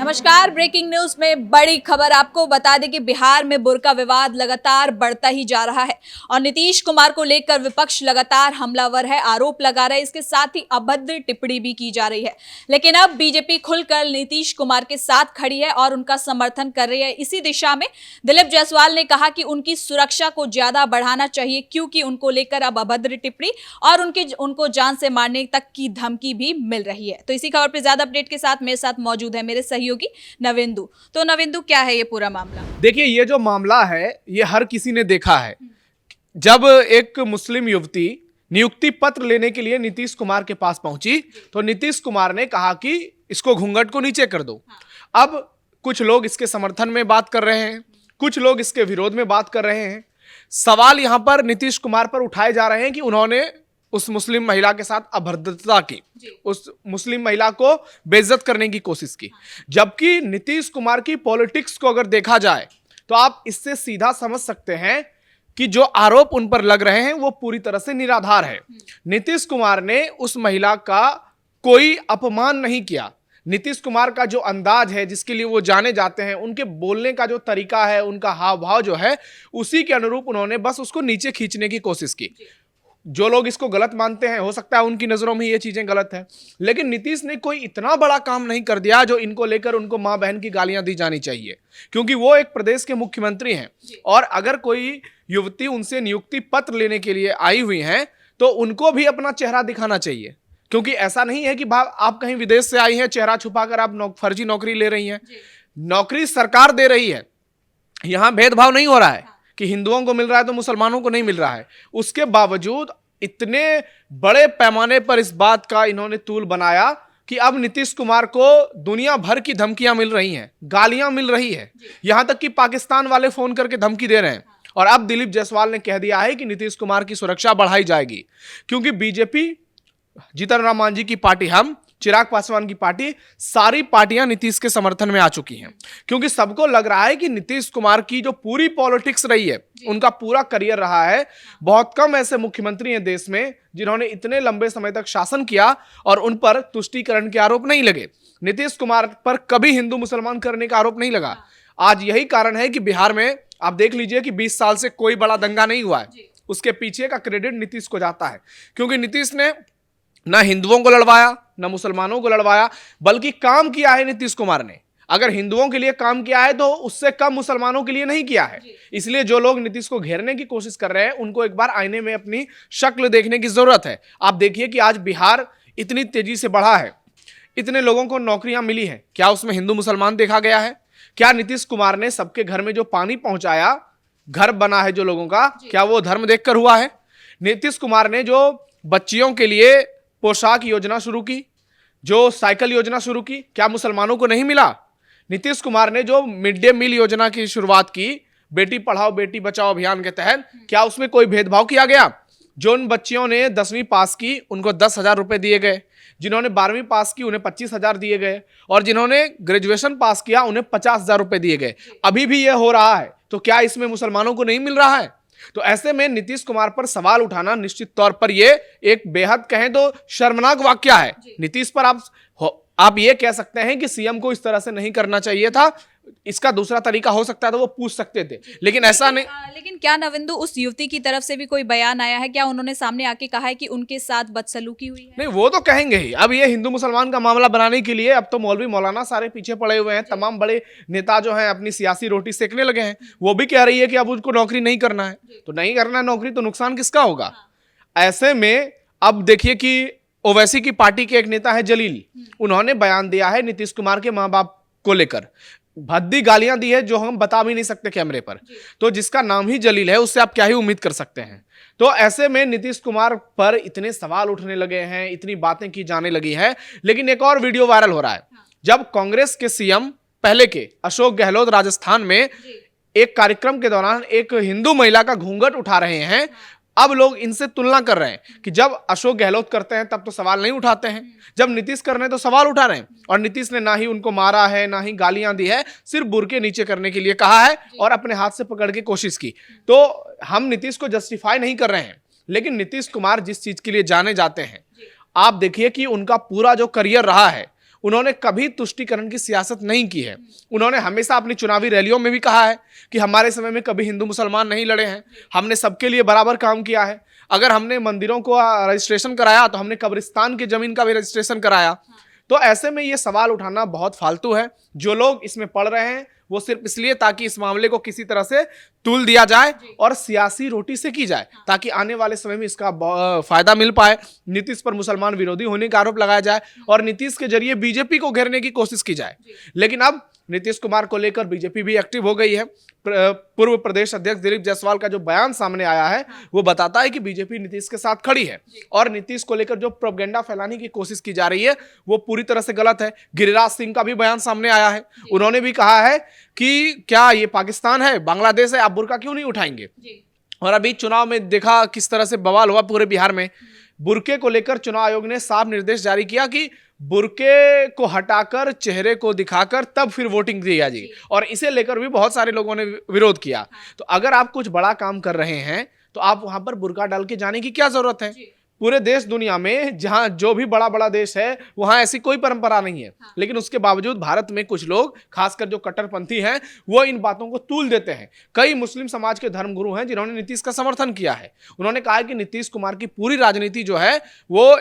नमस्कार। Breaking news में बड़ी खबर आपको बता दें कि बिहार में बुर्का विवाद लगातार बढ़ता ही जा रहा है और नीतीश कुमार को लेकर विपक्ष लगातार हमलावर है, आरोप लगा रहे हैं। इसके साथ ही अभद्र टिप्पणी भी की जा रही है। लेकिन अब बीजेपी खुलकर नीतीश कुमार के साथ खड़ी है और उनका समर्थन कर रही है। इसी दिशा में दिलीप जायसवाल ने कहा कि उनकी सुरक्षा को ज्यादा बढ़ाना चाहिए, क्योंकि उनको लेकर अब अभद्र टिप्पणी और उनको जान से मारने तक की धमकी भी मिल रही है। तो इसी खबर पर ज्यादा अपडेट के साथ मेरे साथ मौजूद है मेरे सहयोगी नविंदु। तो नविंदु, क्या है ये पूरा मामला? देखिए, ये जो मामला है ये हर किसी ने देखा है। जब एक मुस्लिम युवती नियुक्ति पत्र लेने के लिए नीतीश कुमार के पास पहुंची तो नीतीश कुमार ने कहा कि इसको घूंघट को नीचे कर दो। अब कुछ लोग इसके समर्थन में बात कर रहे हैं, कुछ लोग इसके विरोध में बात कर रहे हैं। सवाल यहां पर नीतीश कुमार पर उठाए जा रहे हैं कि उन्होंने उस मुस्लिम महिला के साथ अभद्रता की, उस मुस्लिम महिला को बेइज्जत करने की कोशिश की। जबकि नीतीश कुमार की पॉलिटिक्स को अगर देखा जाए तो आप इससे सीधा समझ सकते हैं कि जो आरोप उन पर लग रहे हैं वो पूरी तरह से निराधार है। नीतीश कुमार ने उस महिला का कोई अपमान नहीं किया। नीतीश कुमार का जो अंदाज है, जिसके लिए वो जाने जाते हैं, उनके बोलने का जो तरीका है, उनका हाव भाव जो है, उसी के अनुरूप उन्होंने बस उसको नीचे खींचने की कोशिश की। जो लोग इसको गलत मानते हैं, हो सकता है उनकी नजरों में ये चीजें गलत है, लेकिन नीतीश ने कोई इतना बड़ा काम नहीं कर दिया जो इनको लेकर उनको मां बहन की गालियां दी जानी चाहिए, क्योंकि वो एक प्रदेश के मुख्यमंत्री हैं। और अगर कोई युवती उनसे नियुक्ति पत्र लेने के लिए आई हुई है तो उनको भी अपना चेहरा दिखाना चाहिए, क्योंकि ऐसा नहीं है कि आप कहीं विदेश से आई हैं, चेहरा छुपाकर आप फर्जी नौकरी ले रही हैं। नौकरी सरकार दे रही है, यहां भेदभाव नहीं हो रहा है कि हिंदुओं को मिल रहा है तो मुसलमानों को नहीं मिल रहा है। उसके बावजूद इतने बड़े पैमाने पर इस बात का इन्होंने तूल बनाया कि अब नीतीश कुमार को दुनिया भर की धमकियां मिल रही हैं, गालियां मिल रही है, यहां तक कि पाकिस्तान वाले फोन करके धमकी दे रहे हैं। और अब दिलीप जायसवाल ने कह दिया है कि नीतीश कुमार की सुरक्षा बढ़ाई जाएगी, क्योंकि बीजेपी, जीतन राम मांझी की पार्टी, हम चिराग पासवान की पार्टी, सारी पार्टियां नीतीश के समर्थन में आ चुकी हैं, क्योंकि सबको लग रहा है कि नीतीश कुमार की जो पूरी पॉलिटिक्स रही है, उनका पूरा करियर रहा है। बहुत कम ऐसे मुख्यमंत्री हैं देश में जिन्होंने इतने लंबे समय तक शासन किया और उन पर तुष्टीकरण के आरोप नहीं लगे। नीतीश कुमार पर कभी हिंदू मुसलमान करने का आरोप नहीं लगा। आज यही कारण है कि बिहार में आप देख लीजिए कि 20 साल से कोई बड़ा दंगा नहीं हुआ है। उसके पीछे का क्रेडिट नीतीश को जाता है, क्योंकि नीतीश ने ना हिंदुओं को लड़वाया, ना मुसलमानों को लड़वाया, बल्कि काम किया है नीतीश कुमार ने। अगर हिंदुओं के लिए काम किया है तो उससे कम मुसलमानों के लिए नहीं किया है। इसलिए जो लोग नीतीश को घेरने की कोशिश कर रहे हैं, उनको एक बार आईने में अपनी शक्ल देखने की जरूरत है। आप देखिए कि आज बिहार इतनी तेजी से बढ़ा है, इतने लोगों को नौकरियां मिली हैं, क्या उसमें हिंदू मुसलमान देखा गया है? क्या नीतीश कुमार ने सबके घर में जो पानी पहुंचाया, घर बना है जो लोगों का, क्या वो धर्म देखकर हुआ है? नीतीश कुमार ने जो बच्चियों के लिए पोशाक योजना शुरू की, जो साइकिल योजना शुरू की, क्या मुसलमानों को नहीं मिला? नीतीश कुमार ने जो मिड डे मील योजना की शुरुआत की, बेटी पढ़ाओ बेटी बचाओ अभियान के तहत, क्या उसमें कोई भेदभाव किया गया? जो उन बच्चियों ने 10वीं पास की उनको 10,000 रुपए दिए गए, जिन्होंने 12वीं पास की उन्हें 25,000 दिए गए, और जिन्होंने ग्रेजुएशन पास किया उन्हें 50,000 रुपए दिए गए। अभी भी यह हो रहा है, तो क्या इसमें मुसलमानों को नहीं मिल रहा है? तो ऐसे में नीतीश कुमार पर सवाल उठाना निश्चित तौर पर यह एक बेहद कहें तो शर्मनाक वाकया है। नीतीश पर आप ये कह सकते हैं कि सीएम को इस तरह से नहीं करना चाहिए था, इसका दूसरा तरीका हो सकता था, वो पूछ सकते थे, लेकिन ऐसा नहीं। लेकिन क्या नविंदु, उस युवती की तरफ से भी कोई बयान आया है? क्या उन्होंने सामने आके कहा है कि उनके साथ बदसलूकी हुई है? नहीं, वो तो कहेंगे ही। अब ये हिंदू मुसलमान का मामला बनाने के लिए अब तो मौलवी मौलाना सारे पीछे पड़े हुए हैं। तमाम बड़े नेता जो हैं अपनी सियासी रोटी सेकने लगे हैं। वो भी कह रही है कि अब उसको नौकरी नहीं करना है, तो नहीं करना है नौकरी, तो नुकसान किसका होगा? ऐसे में अब देखिए कि ओवैसी की पार्टी के एक नेता है जलील, उन्होंने बयान दिया है नीतीश कुमार के माँ बाप को लेकर, भद्दी गालियां दी है जो हम बता भी नहीं सकते कैमरे पर। तो जिसका नाम ही जलील है, उससे आप क्या ही उम्मीद कर सकते हैं? तो ऐसे में नीतीश कुमार पर इतने सवाल उठने लगे हैं, इतनी बातें की जाने लगी है। लेकिन एक और वीडियो वायरल हो रहा है, जब कांग्रेस के सीएम पहले के अशोक गहलोत राजस्थान में एक कार्यक्रम के दौरान एक हिंदू महिला का घूंघट उठा रहे हैं। अब लोग इनसे तुलना कर रहे हैं कि जब अशोक गहलोत करते हैं तब तो सवाल नहीं उठाते हैं, जब नीतीश कर रहे हैं तो सवाल उठा रहे हैं। और नीतीश ने ना ही उनको मारा है, ना ही गालियां दी है, सिर्फ बुर्के नीचे करने के लिए कहा है और अपने हाथ से पकड़ के कोशिश की। तो हम नीतीश को जस्टिफाई नहीं कर रहे हैं, लेकिन नीतीश कुमार जिस चीज के लिए जाने जाते हैं, आप देखिए कि उनका पूरा जो करियर रहा है उन्होंने कभी तुष्टीकरण की सियासत नहीं की है। उन्होंने हमेशा अपनी चुनावी रैलियों में भी कहा है कि हमारे समय में कभी हिंदू मुसलमान नहीं लड़े हैं, हमने सबके लिए बराबर काम किया है। अगर हमने मंदिरों को रजिस्ट्रेशन कराया तो हमने कब्रिस्तान की जमीन का भी रजिस्ट्रेशन कराया। तो ऐसे में ये सवाल उठाना बहुत फालतू है। जो लोग इसमें पढ़ रहे हैं वो सिर्फ इसलिए ताकि इस मामले को किसी तरह से तूल दिया जाए और सियासी रोटी से की जाए, ताकि आने वाले समय में इसका फायदा मिल पाए। नीतीश पर मुसलमान विरोधी होने का आरोप लगाया जाए और नीतीश के जरिए बीजेपी को घेरने की कोशिश की जाए। लेकिन अब नीतीश कुमार को लेकर बीजेपी भी एक्टिव हो गई है। पूर्व प्रदेश अध्यक्ष दिलीप जायसवाल का जो बयान सामने आया है वो बताता है कि बीजेपी नीतीश के साथ खड़ी है और नीतीश को लेकर जो प्रोपेगेंडा फैलाने की कोशिश की जा रही है वो पूरी तरह से गलत है। गिरिराज सिंह का भी बयान सामने आया है। उन्होंने भी कहा है कि क्या ये पाकिस्तान है, बांग्लादेश है, आप बुर्का क्यों नहीं उठाएंगे। और अभी चुनाव में देखा किस तरह से बवाल हुआ पूरे बिहार में। बुर्के को लेकर चुनाव आयोग ने साफ निर्देश जारी किया कि बुर्के को हटाकर चेहरे को दिखाकर तब फिर वोटिंग दी जाएगी, और इसे लेकर भी बहुत सारे लोगों ने विरोध किया। तो अगर आप कुछ बड़ा काम कर रहे हैं तो आप वहां पर बुर्का डाल के जाने की क्या जरूरत है। पूरे देश दुनिया में जहां जो भी बड़ा बड़ा देश है वहां ऐसी कोई परंपरा नहीं है। लेकिन उसके बावजूद भारत में कुछ लोग, खासकर जो कट्टरपंथी हैं, वो इन बातों को तूल देते हैं। कई मुस्लिम समाज के धर्मगुरु हैं जिन्होंने नीतीश का समर्थन किया है। उन्होंने कहा है कि नीतीश कुमार की पूरी राजनीति जो है वो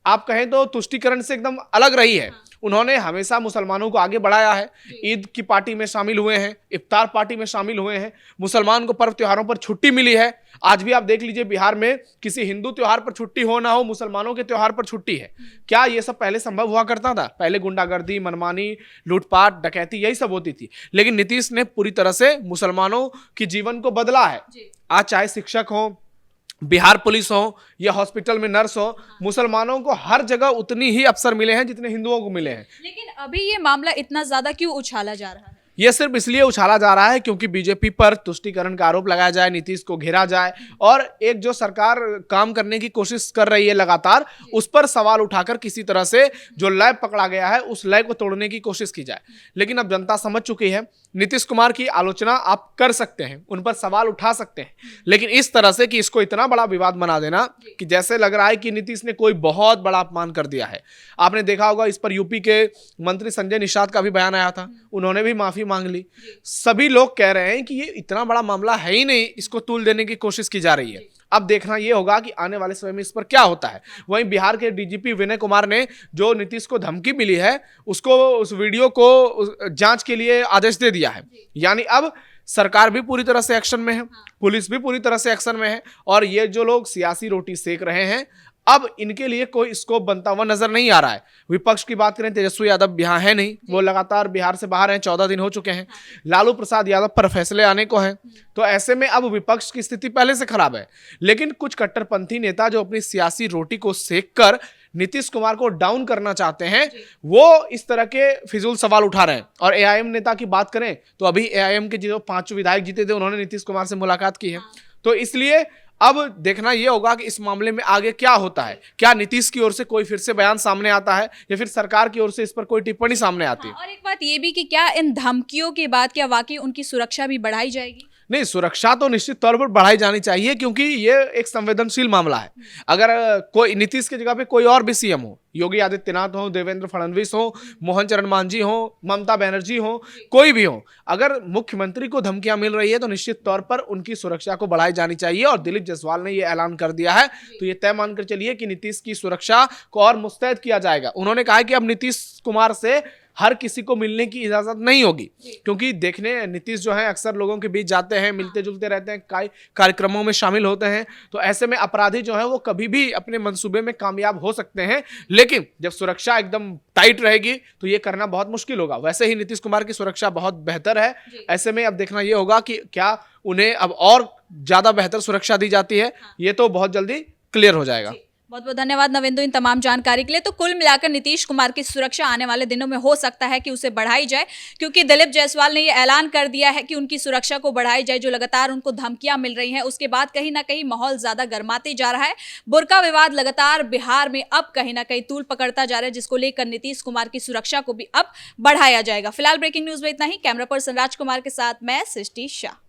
आप कहें तो तुष्टीकरण से एकदम अलग रही है। उन्होंने हमेशा मुसलमानों को आगे बढ़ाया है। ईद की पार्टी में शामिल हुए हैं, इफ्तार पार्टी में शामिल हुए हैं, मुसलमान को पर्व त्योहारों पर छुट्टी मिली है। आज भी आप देख लीजिए बिहार में किसी हिंदू त्योहार पर छुट्टी हो ना हो, मुसलमानों के त्योहार पर छुट्टी है। क्या ये सब पहले संभव हुआ करता था? पहले गुंडागर्दी, मनमानी, लूटपाट, डकैती यही सब होती थी। लेकिन नीतीश ने पूरी तरह से मुसलमानों के जीवन को बदला है। आज चाहे शिक्षक हो, बिहार पुलिस हो या हॉस्पिटल में नर्स हो, मुसलमानों को हर जगह उतनी ही अवसर मिले हैं जितने हिंदुओं को मिले हैं। लेकिन अभी ये मामला इतना ज्यादा क्यों उछाला जा रहा है? यह सिर्फ इसलिए उछाला जा रहा है क्योंकि बीजेपी पर तुष्टीकरण का आरोप लगाया जाए, नीतीश को घेरा जाए और एक जो सरकार काम करने की कोशिश कर रही है लगातार, उस पर सवाल उठाकर किसी तरह से जो लय पकड़ा गया है उस लय को तोड़ने की कोशिश की जाए। लेकिन अब जनता समझ चुकी है, नीतीश कुमार की आलोचना आप कर सकते हैं, उन पर सवाल उठा सकते हैं, लेकिन इस तरह से कि इसको इतना बड़ा विवाद बना देना कि जैसे लग रहा है कि नीतीश ने कोई बहुत बड़ा अपमान कर दिया है। आपने देखा होगा इस पर यूपी के मंत्री संजय निषाद का भी बयान आया था, उन्होंने भी माफी मांग ली। सभी लोग कह रहे हैं कि ये इतना बड़ा मामला है ही नहीं, इसको तूल देने की कोशिश की जा रही है। अब देखना यह होगा कि आने वाले समय में इस पर क्या होता है। वहीं बिहार के डीजीपी विनय कुमार ने जो नीतीश को धमकी मिली है उसको, उस वीडियो को जांच के लिए आदेश दे दिया है। यानी अब सरकार भी पूरी तरह से एक्शन में है, पुलिस भी पूरी तरह से एक्शन में है, और ये जो लोग सियासी रोटी सेक रहे हैं अब इनके लिए कोई स्कोप बनता हुआ नजर नहीं आ रहा है। विपक्ष की बात करें, तेजस्वी यादव यहाँ है नहीं, वो लगातार बिहार से बाहर हैं, 14 दिन हो चुके हैं। लालू प्रसाद यादव पर फैसले आने को हैं। तो ऐसे में अब विपक्ष की स्थिति पहले से खराब है। लेकिन कुछ कट्टरपंथी नेता जो अपनी सियासी रोटी को सेक कर नीतीश कुमार को डाउन करना चाहते हैं, वो इस तरह के फिजूल सवाल उठा रहे हैं। और एआईएम नेता की बात करें तो अभी एआईएम के जो 5 विधायक जीते थे उन्होंने नीतीश कुमार से मुलाकात की है। तो इसलिए अब देखना यह होगा कि इस मामले में आगे क्या होता है। क्या नीतीश की ओर से कोई फिर से बयान सामने आता है या फिर सरकार की ओर से इस पर कोई टिप्पणी सामने आती है। और एक बात ये भी कि क्या इन धमकियों के बाद क्या वाकई उनकी सुरक्षा भी बढ़ाई जाएगी? नहीं, सुरक्षा तो निश्चित तौर पर बढ़ाई जानी चाहिए क्योंकि ये एक संवेदनशील मामला है। अगर कोई नीतीश की जगह पे कोई और भी सीएम हो, योगी आदित्यनाथ हो, देवेंद्र फडणवीस हो, मोहन चरण मांझी हो, ममता बनर्जी हो, कोई भी हो, अगर मुख्यमंत्री को धमकियां मिल रही है तो निश्चित तौर पर उनकी सुरक्षा को बढ़ाई जानी चाहिए। और दिलीप जायसवाल ने यह ऐलान कर दिया है तो ये तय मानकर चलिए कि नीतीश की सुरक्षा को और मुस्तैद किया जाएगा। उन्होंने कहा कि अब नीतीश कुमार से हर किसी को मिलने की इजाजत नहीं होगी, क्योंकि देखने नीतीश जो है अक्सर लोगों के बीच जाते हैं, मिलते जुलते रहते हैं, कार्यक्रमों में शामिल होते हैं। तो ऐसे में अपराधी जो है वो कभी भी अपने मंसूबे में कामयाब हो सकते हैं, लेकिन जब सुरक्षा एकदम टाइट रहेगी तो ये करना बहुत मुश्किल होगा। वैसे ही नीतीश कुमार की सुरक्षा बहुत बेहतर है। ऐसे में अब देखना ये होगा कि क्या उन्हें अब और ज्यादा बेहतर सुरक्षा दी जाती है, ये तो बहुत जल्दी क्लियर हो जाएगा। बहुत बहुत धन्यवाद नवेंदु इन तमाम जानकारी के लिए। तो कुल मिलाकर नीतीश कुमार की सुरक्षा आने वाले दिनों में हो सकता है कि उसे बढ़ाई जाए, क्योंकि दिलीप जायसवाल ने यह ऐलान कर दिया है कि उनकी सुरक्षा को बढ़ाई जाए। जो लगातार उनको धमकियां मिल रही हैं उसके बाद कहीं ना कहीं माहौल ज्यादा गर्माते जा रहा है। बुर्का विवाद लगातार बिहार में अब कहीं ना कहीं तूल पकड़ता जा रहा है, जिसको लेकर नीतीश कुमार की सुरक्षा को भी अब बढ़ाया जाएगा। फिलहाल ब्रेकिंग न्यूज में इतना ही। कैमरा पर्सन राजकुमार के साथ मैं सृष्टि शाह।